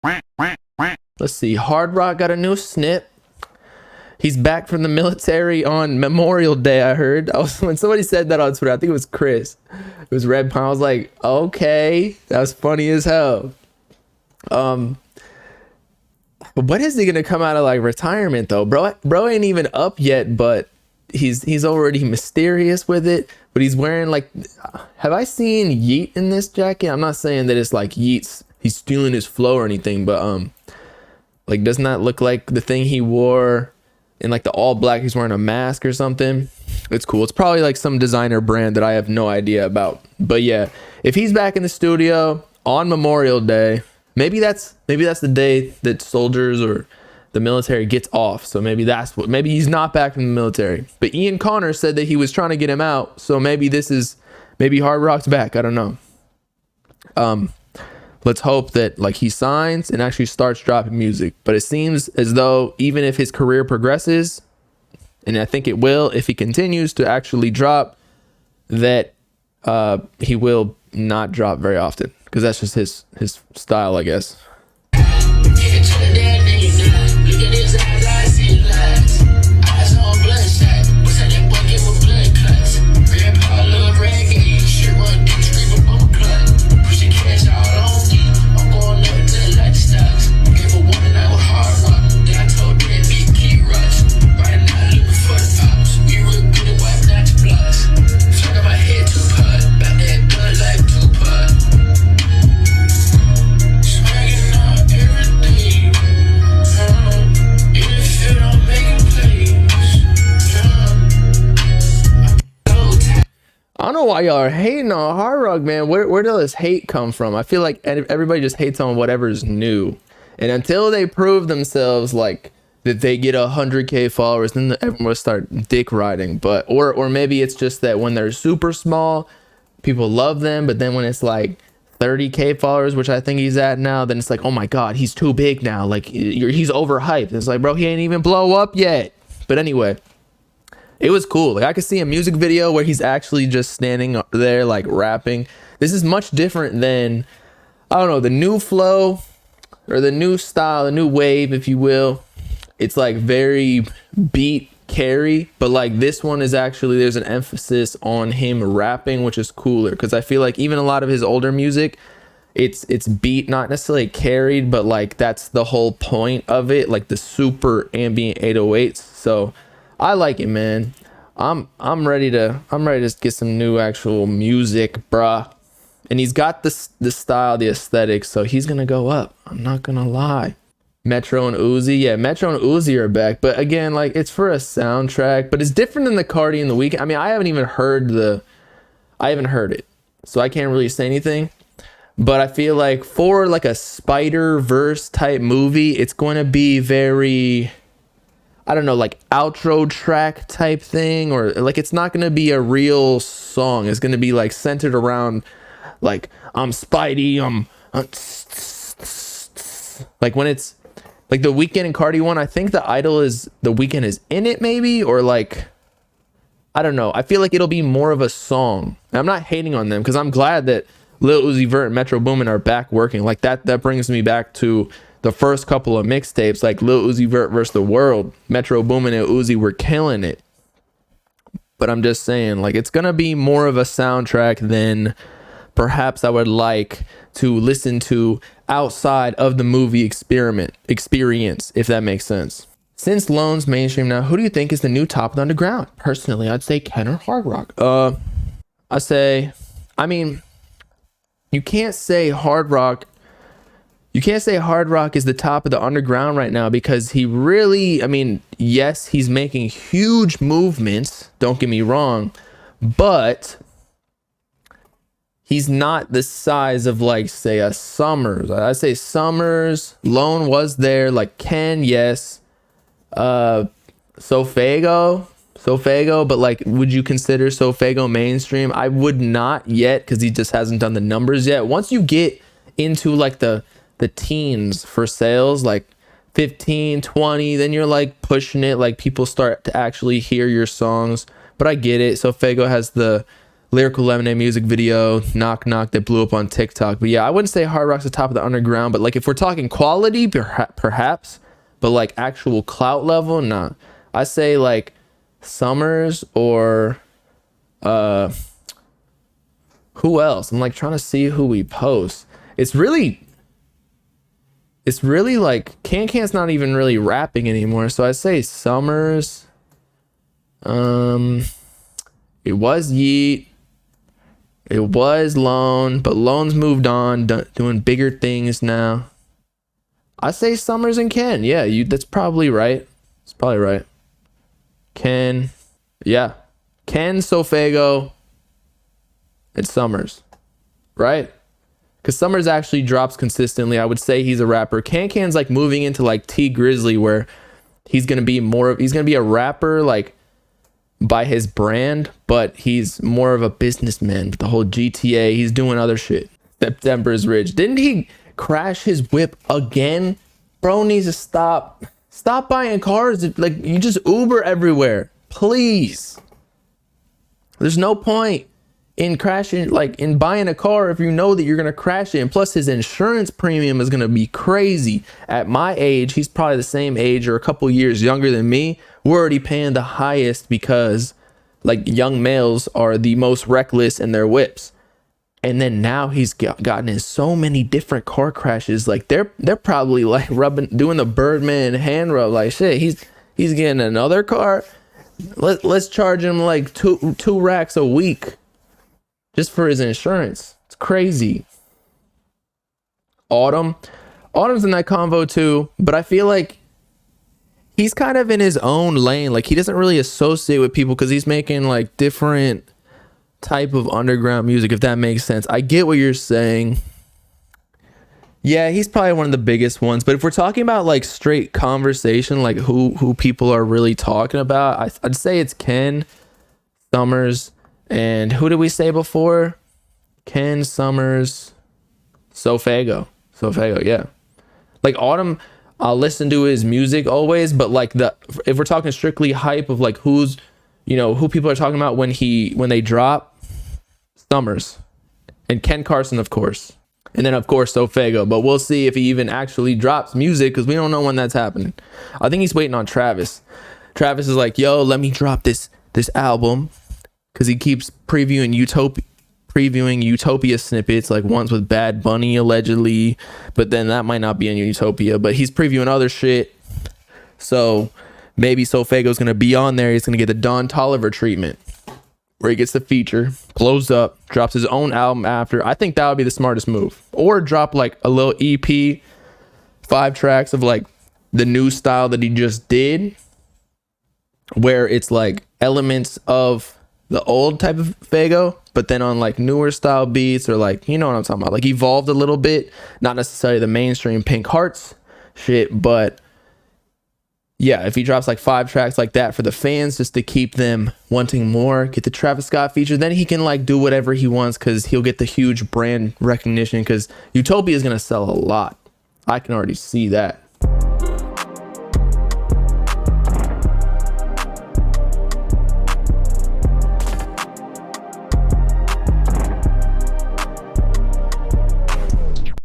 Let's see. Hardrock got a new snip. He's back from the military on Memorial Day, I heard. When somebody said that on Twitter, I think it was Chris. It was Red Pine. I was like, okay, that was funny as hell. But when is he gonna come out of like retirement though? Bro ain't even up yet, but he's already mysterious with it. But he's wearing like, have I seen Yeet in this jacket? I'm not saying that it's like Yeet's, he's stealing his flow or anything, but like doesn't that look like the thing he wore in like the all black? He's wearing a mask or something. It's cool. It's probably like some designer brand that I have no idea about. But yeah, if he's back in the studio on Memorial Day, maybe that's the day that soldiers or the military gets off. So maybe he's not back from the military. But Ian Connor said that he was trying to get him out. So maybe Hardrock's back. I don't know. Let's hope that like he signs and actually starts dropping music. But it seems as though even if his career progresses, and I think it will, if he continues to actually drop, that he will not drop very often, because that's just his style, I guess. I don't know why y'all are hating on Hardrock, man. Where does this hate come from? I feel like everybody just hates on whatever's new, and until they prove themselves like that they get 100K followers, then everyone will start dick riding. But or maybe it's just that when they're super small, people love them, but then when it's like 30K followers, which I think he's at now, then it's like, oh my god, he's too big now. Like he's overhyped. It's like, bro, he ain't even blow up yet. But anyway. It was cool. Like I could see a music video where he's actually just standing up there like rapping. This is much different than, I don't know, the new flow or the new style, the new wave, if you will. It's like very beat carry, but like this one is actually, there's an emphasis on him rapping, which is cooler, because I feel like even a lot of his older music, it's beat, not necessarily carried, but like that's the whole point of it, like the super ambient 808s. So I like it, man. I'm ready to get some new actual music, bruh. And he's got the style, the aesthetic, so he's gonna go up. I'm not gonna lie. Metro and Uzi, yeah, Metro and Uzi are back, but again, like it's for a soundtrack, but it's different than the Cardi and the Weeknd. I mean, I haven't heard it, so I can't really say anything. But I feel like for like a Spider-Verse type movie, it's going to be very, I don't know, like outro track type thing, or like it's not going to be a real song. It's going to be like centered around like I'm Spidey, like when it's like the Weeknd and Cardi one, I think the Weeknd is in it maybe, or like I don't know. I feel like it'll be more of a song. And I'm not hating on them because I'm glad that Lil Uzi Vert and Metro Boomin are back working. Like that brings me back to the first couple of mixtapes, like Lil Uzi Vert versus the World. Metro Boomin and Uzi were killing it. But I'm just saying, like, it's gonna be more of a soundtrack than perhaps I would like to listen to outside of the movie experience, if that makes sense. Since Lone's mainstream now, who do you think is the new top of the underground? Personally, I'd say Ken or Hardrock. I mean, you can't say Hardrock is the top of the underground right now, because he really, I mean, yes, he's making huge movements, don't get me wrong, but he's not the size of like, say, a Summers. I say Summers, Lone was there, like Ken, yes. Sofago, but like, would you consider Sofago mainstream? I would not yet, because he just hasn't done the numbers yet. Once you get into like the teens for sales, like 15, 20, then you're like pushing it, like people start to actually hear your songs. But I get it. Sofago has the Lyrical Lemonade music video, Knock Knock, that blew up on TikTok. But yeah, I wouldn't say Hardrock's the top of the underground, but like if we're talking quality, perhaps, but like actual clout level, nah. I say like Summers or who else? I'm like trying to see who we post. It's really like Can's not even really rapping anymore. So I say Summers. It was Yeet. It was Lone, but Lone's moved on, doing bigger things now. I say Summers and Ken. Yeah, that's probably right. It's probably right. Ken. Yeah. Ken, Sofago, and Summers. Right? Because Summers actually drops consistently. I would say he's a rapper. Can's like moving into like T Grizzly, where he's gonna be a rapper like by his brand, but he's more of a businessman with the whole GTA. He's doing other shit. September's Ridge. Didn't he crash his whip again? Bro needs to stop buying cars. Like, you just Uber everywhere, please. There's no point in crashing, like in buying a car if you know that you're gonna crash it. And plus his insurance premium is gonna be crazy. At my age, he's probably the same age or a couple years younger than me. We're already paying the highest because like young males are the most reckless in their whips. And then now he's gotten in so many different car crashes. Like they're probably like doing the Birdman hand rub. Like shit, he's getting another car. Let's charge him like two racks a week just for his insurance. It's crazy. Autumn's in that convo too, but I feel like he's kind of in his own lane. Like he doesn't really associate with people because he's making like different type of underground music, if that makes sense. I get what you're saying. Yeah, he's probably one of the biggest ones. But if we're talking about like straight conversation, like who people are really talking about, I'd say it's Ken, Summers, and who did we say before? Ken, Summers, Sofago, yeah. Like Autumn, I'll listen to his music always, but like if we're talking strictly hype of like who people are talking about when they drop, Summers and Ken Carson, of course, and then of course Sofago. But we'll see if he even actually drops music because we don't know when that's happening. I think he's waiting on Travis. Travis is like, yo, let me drop this album, because he keeps previewing Utopia snippets, like ones with Bad Bunny allegedly, but then that might not be in Utopia, but he's previewing other shit. So maybe Sofago's gonna be on there. He's gonna get the Don Toliver treatment, where he gets the feature, blows up, drops his own album after. I think that would be the smartest move. Or drop like a little EP, 5 tracks of like the new style that he just did, where it's like elements of the old type of Fago, but then on like newer style beats, or like, you know what I'm talking about, like evolved a little bit, not necessarily the mainstream Pink Hearts shit, but yeah, if he drops like 5 tracks like that for the fans, just to keep them wanting more, get the Travis Scott feature, then he can like do whatever he wants, because he'll get the huge brand recognition, because Utopia is going to sell a lot. I can already see that.